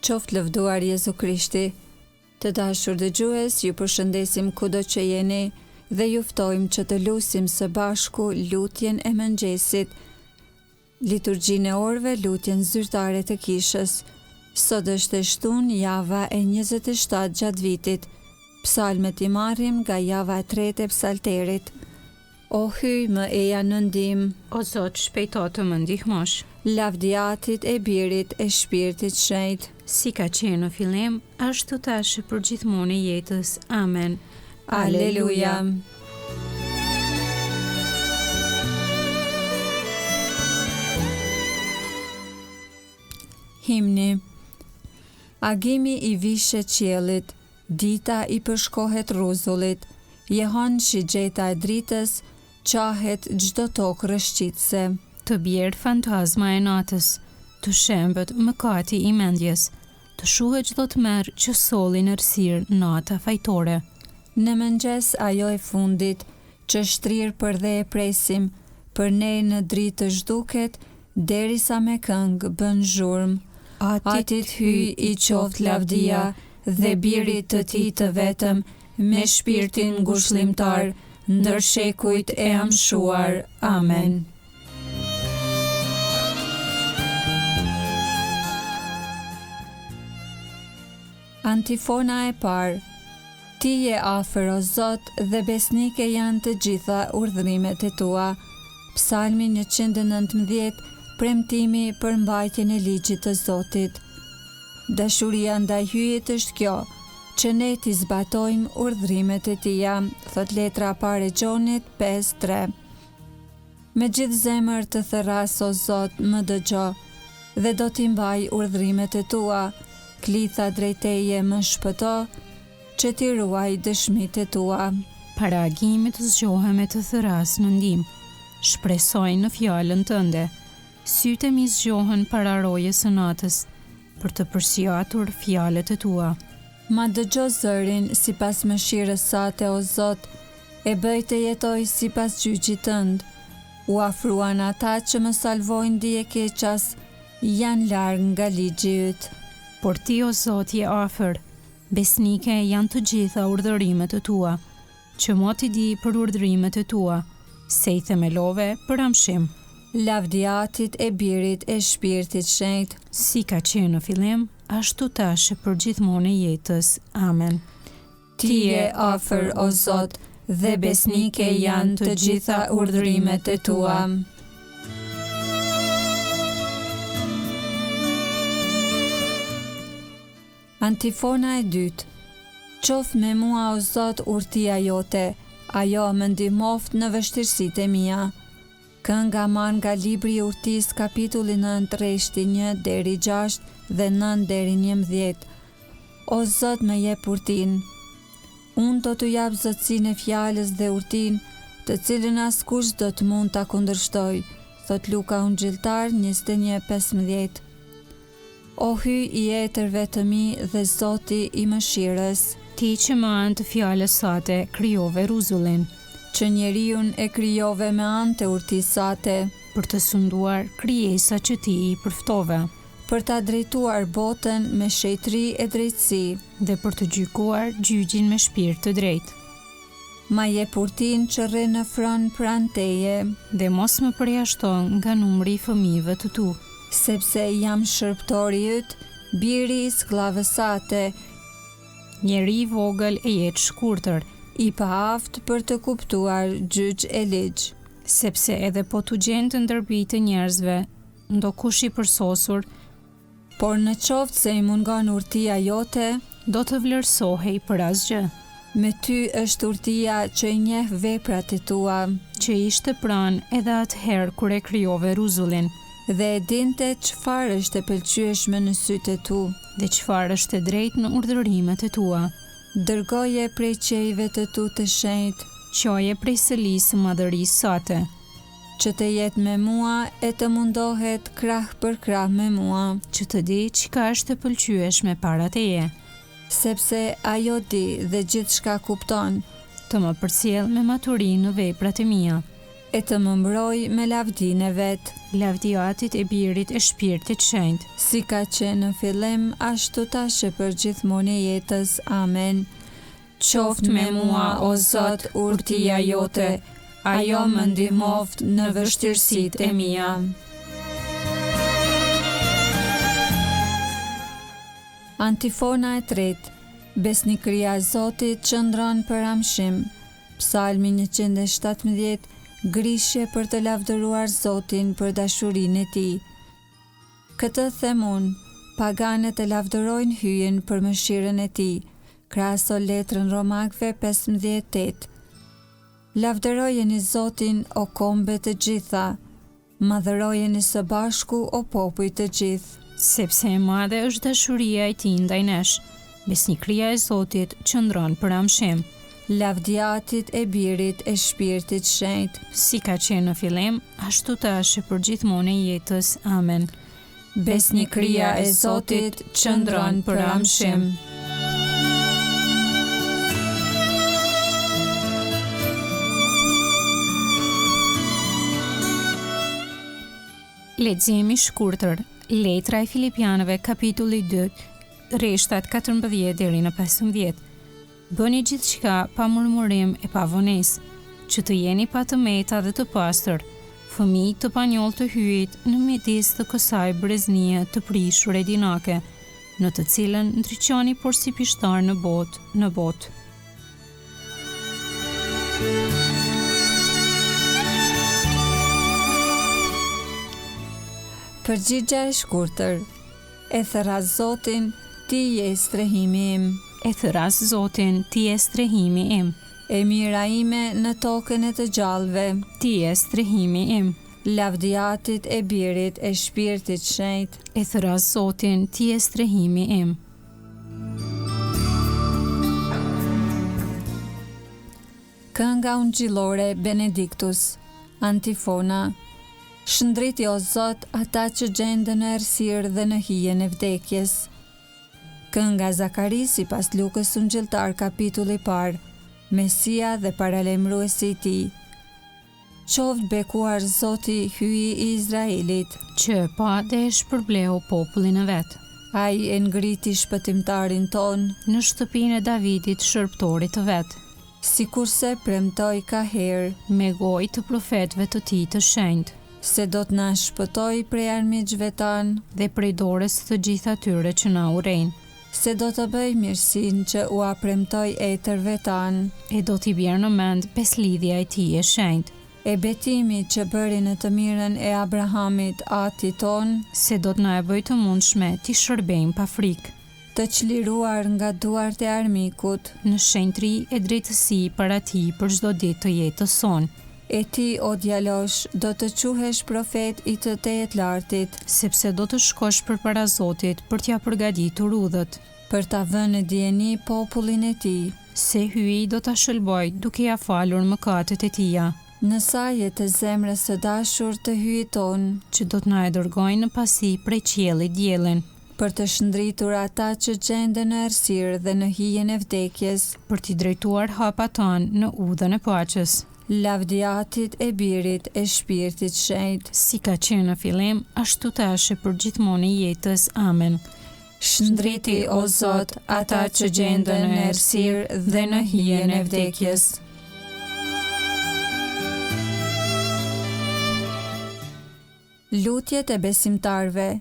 Qoftë lëvduar Jezu Krishti. Të dashur dëgjues, ju përshëndesim kudo që jeni dhe ju ftojmë që të lutim së bashku lutjen e mëngjesit, liturgjinë e orëve, lutjen zyrtare të kishës. Sot është e shtunë java e 27 gjatë vitit. Psalmet i marrim nga java e 3 e psalterit. O hyj më eja në ndihmë, O Zot, shpejto të më ndihmosh. lavdiatit e birit e shpirtit shenjtë. Si ka qenë në fillim, ashtu tash për gjithmonë e jetës. Amen. Aleluja. Himni. Agimi i vishe qiellit, dita i përshkohet rruzullit, jehon shigjeta e dritës, qahet çdo tokë rrëshqitse. Të bjerë fantazma e natës, të shembët mëkati i mendjes, të shuhet çdo të merë që solli në errësirë nata fajtore. Në mëngjes ajo e fundit, që shtrirë për dhe e presim, për ne në dritë zhduket, derisa me këngë bën zhurmë. Atit hyj i qoftë lavdia, dhe birit të tij të vetëm, me shpirtin ngushëllimtar, ndër shekujt e amshuar. Amen. Antifona e parë. Ti je afër o Zot dhe besnike janë të gjitha urdhrimet e tua. Psalmi 119, premtimi për mbajtjen e ligjit të Zotit. Dashuria ndaj hyjit është kjo, që ne t'i zbatojmë urdhrimet e tija, thot letra pare Gjonit 5:3. Me gjithë zemër të thërras o Zot më dëgjo, dhe do t'i mbaj urdhrimet e tua, klitha drejt teje më shpëto, që t'i ruaj dëshmitë e tua. Para agimit zgjohem e të thëras në ndihmë, shpresoj në fjalën tënde. Sytë mi zgjohen para rojes së natës, për të përsjatur fjalët e tua. Ma dëgjo zërin sipas mëshirës sate o Zot, e bëj të jetoj sipas gjyqit tënd. U afruan ata që më salvojnë dije keqas, janë larg nga ligji yt. Por ti o Zot je afër, besnike janë të gjitha urdhërimet e tua, që moti di për urdhërimet e tua, se i themelove për amshim. Lavdiatit e birit e shpirtit shenjtë, Si ka qenë në fillim, ashtu tash për gjithmonë e jetës. Amen. ti je afër o Zot, dhe besnike janë të gjitha urdhërimet e tua. Antifona e dytë. Qof me mua o Zot urtia jote, ajo më ndihmoft në vështirësitë e mia. Kënga marrë nga libri i urtis kapitulli 9 rreshti 1 deri 6 dhe 9 deri 11. O Zot më jep urtin. Unë do t'u jap zotësinë e fjalës dhe urtin, të cilën askush do të mund ta kundërshtoj, thot Luka Ungjilltar 21:15. O hyj i etërve të mi dhe Zoti i mëshirës, Ti që më anë të fjalës sate krijove rruzullin, që njeriun e krijove me anë të urtisë sate, për të sunduar krijesa që ti i përftove, për ta drejtuar botën me shejtëri e drejtësi. dhe për të gjykuar gjyqin me shpirt të drejtë. Ma jep urtin që rre në fron pranë teje, Dhe mos më përjashton nga numri i fëmijëve të tu, sepse jam shërptori yt, biri i sklavës sate, njeri i vogël e jetë shkurtër, i paaft për të kuptuar gjyq e ligj. sepse edhe po t'u gjen të ndërbi të njerëzve, ndokush i përsosur, Por në qoftë se i mungon urtia jote, do të vlerësohej për asgjë, me ty është urtia që i njeh veprat e tua, që ishte pranë edhe atëherë kur e krijove rruzullin, dhe e dinte çfarë është e pëlqyeshme në sytë e tu. dhe çfarë është e drejtë në urdhërimet e tua. Dërgoje prej qejve të tu të shenjtë, Qoje prej sëlisë së madhërisë sate, që të jetë me mua e të mundohet krah për krah me mua, që të di çka është e pëlqyeshme para teje, sepse ajo di dhe gjithçka kupton, të më përcjell me maturinë në veprat e mia, e të më mbroj me lavdinë e vet. Lavdi Atit e Birit e Shpirtit Shenjtë, Si ka qenë në fillim, ashtu tash e për gjithmonë e jetës. Amen. Qoftë me mua, o Zot, urtia jote, ajo më ndihmoft në vështirësitë e mia. Antifona e tretë. Besnikëria e Zotit qëndron për amshim. Psalmi 117, grishje për të lavdëruar Zotin për dashurinë e tij. Këtë them unë, paganët e lavdërojnë hyjen për mëshirën e tij. Krahaso letrën Romakëve 15:8. Lavdërojeni Zotin, o kombe të gjitha, madhërojeni së bashku, o popuj të gjithë. sepse e madhe është dashuria e Tij ndaj nesh. Besnikëria e Zotit qëndron për amshim. Lavdi Atit e Birit e Shpirtit Shenjtë. Si ka qenë në fillim, ashtu tash e për gjithmonë e jetës. Amen. Besnikëria e Zotit qëndron për amshim. Leximi shkurtër. Letra e Filipianëve, kapitulli 2, rreshtat 14 deri në 15. Bëni gjithçka pa murmurim e pa vonesë, që të jeni pa të meta dhe të pastër, fëmijë të panjoll të hyjit në midis të kësaj breznie të prishur e dinake, në të cilën ndriqoni por si pishtar në botë. Përgjigja e shkurtër. E thëras Zotin, ti je strehimi im. E thëras Zotin, ti je strehimi im. E mira ime në tokën e të gjallëve. Ti je strehimi im. Lavdi Atit e Birit e Shpirtit Shenjtë. E thëras Zotin, ti je strehimi im. Kënga ungjillore Benediktus. Antifona. Shëndriti o Zot ata që gjenden në errësirë dhe në hijen e vdekjes. Kënga Zakari sipas Lukës ungjilltar kapitulli 1. Mesia dhe paralajmëruesi i tij. Qoftë bekuar Zoti, hyi i Izraelit, Që pa dhe e shpërbleu popullin e vet. ai e ngriti shpëtimtarin ton, Në shtëpinë e Davidit, shërptorit të vet, sikurse premtoi ka herë, me gojë të profetëve të tij të shenjtë, se do të na shpëtoi prej armiqve tan, dhe prej dorës të gjithë atyre që na urrejnë, se do të bëj mirësinë që u premtoi etërve tan, e do t'i bjerë në mend beslidhja e tij e shenjtë, e betimi që bëri në të mirën e Abrahamit atit ton, se do t'na e bëj të mundshme t'i shërbejmë pa frikë, të çliruar nga duart e armikut, në shenjtëri e drejtësi para tij për çdo ditë të jetës sonë, e ti o djalosh do të quhesh profet i të Tejet Lartit, sepse do të shkosh përpara Zotit për t'ja përgatitur udhët, për ta vënë në dieni popullin e tij. se hyi do ta shëlboj duke ja falur mëkatet e tija, Në saje të zemrës së dashur të hyjit ton, që do t'na e dërgojnë në pasi prej qiellit diellin, për të shndritur ata që gjenden në errësirë dhe në hijen e vdekjes, për t'i drejtuar hapat tanë në udhën e paqes, lavdi Atit e Birit e Shpirtit Shenjtë. si ka qenë në fillim, ashtu tash e për gjithmonë e jetës. Amen. Shndriti o Zot ata që gjenden në errësirë dhe në hijen e vdekjes. Lutjet e besimtarve.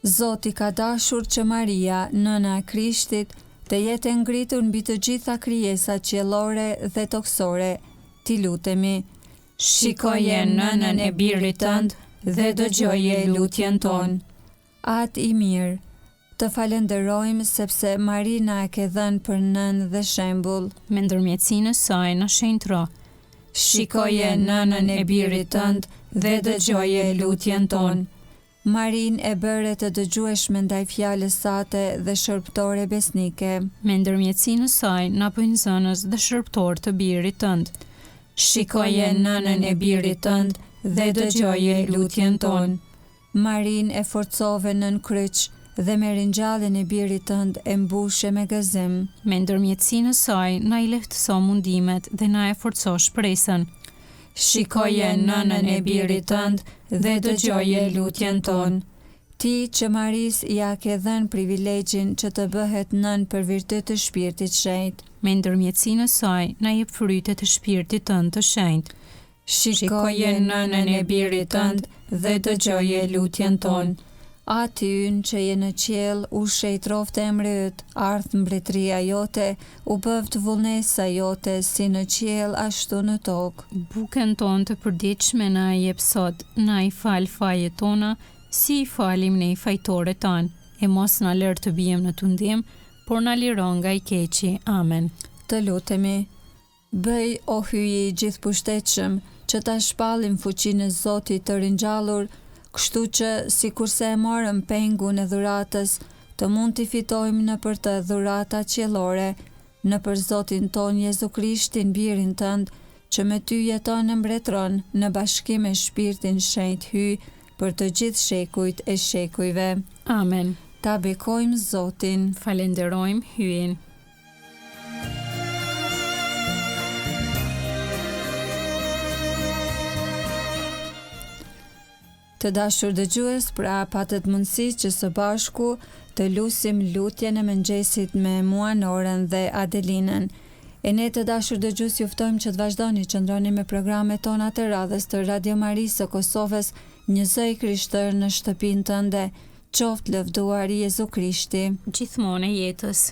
Zoti ka dashur që Maria, nëna e Krishtit, të jetë e ngritur mbi të gjitha krijesat qiellore dhe toksore. Ti lutemi. Shikoje nënën e birit tënd dhe dëgjoje lutjen ton. Atë i mirë, të falenderojmë sepse Marina e ke dhënë për nënë dhe shembull. Me ndërmjetësinë e saj na shenjtëro. Shikoje nënën e birit tënd dhe dëgjoje lutjen ton. Marin e bëre të dëgjueshme ndaj fjalës sate dhe shërptore besnike. Me ndërmjetësinë e saj na bëjnë zënës dhe shërptor të birit tënd. Shikoje nënën e birit tënd dhe dëgjoje lutjen ton. Marin e forcove nën kryq dhe me ringjalljen e birit tënd e mbushe me gëzim. Me ndërmjetësinë e saj na i lehtëso mundimet dhe na e forco shpresën. shikoje nënën e birit tënd dhe dëgjoje lutjen tonë. Ti që Maris ja ke dhënë privilegjin që të bëhet nën për virtyt të Shpirtit Shenjtë. Me ndërmjetësinë e saj, na jep frytet e Shpirtit tënd të shenjtë. Shikoje nënën e birit tënd dhe dëgjoje lutjen tonë. Ati ynë që je në qiell, u shejtroft emri yt, ardh mbretëria jote, u bëft vullnesa jote si në qiell ashtu në tokë. Bukën tonë të përditshme na jep sot, na i fal fajet tona, si i falim ne i fajtorët tanë, e mos na lër të bijem në tundim, por na liron nga i keqi. Amen. Të lutemi. Bëj o hyji i gjithpushtetshëm, që ta shpallim fuqinë e Zotit të ringjallur, kështu që sikurse e morëm pengun e dhuratës, të mund t'i fitojmë në për të dhurata qiellore, në për Zotin ton Jezu Krishtin, birin tënd, që me ty jeton e mbretëron në bashkim me Shpirtin Shenjtë hyj për të gjithë shekujt e shekujve. Amen. Ta bekojmë Zotin. Falenderojmë hyjin. Të dashur dëgjues, pra patët mundësi që së bashku të lusim lutjen e mëngjesit me mua, Norën dhe Adelinën. E ne të dashur dëgjues, ju ftojmë që të vazhdoni qëndroni me programet tona të radhës të Radio Marisë së Kosovës, një zë i Krishtër në shtëpinë tënde. Qoftë lëvduar Jezu Krishti. Gjithmonë e jetës.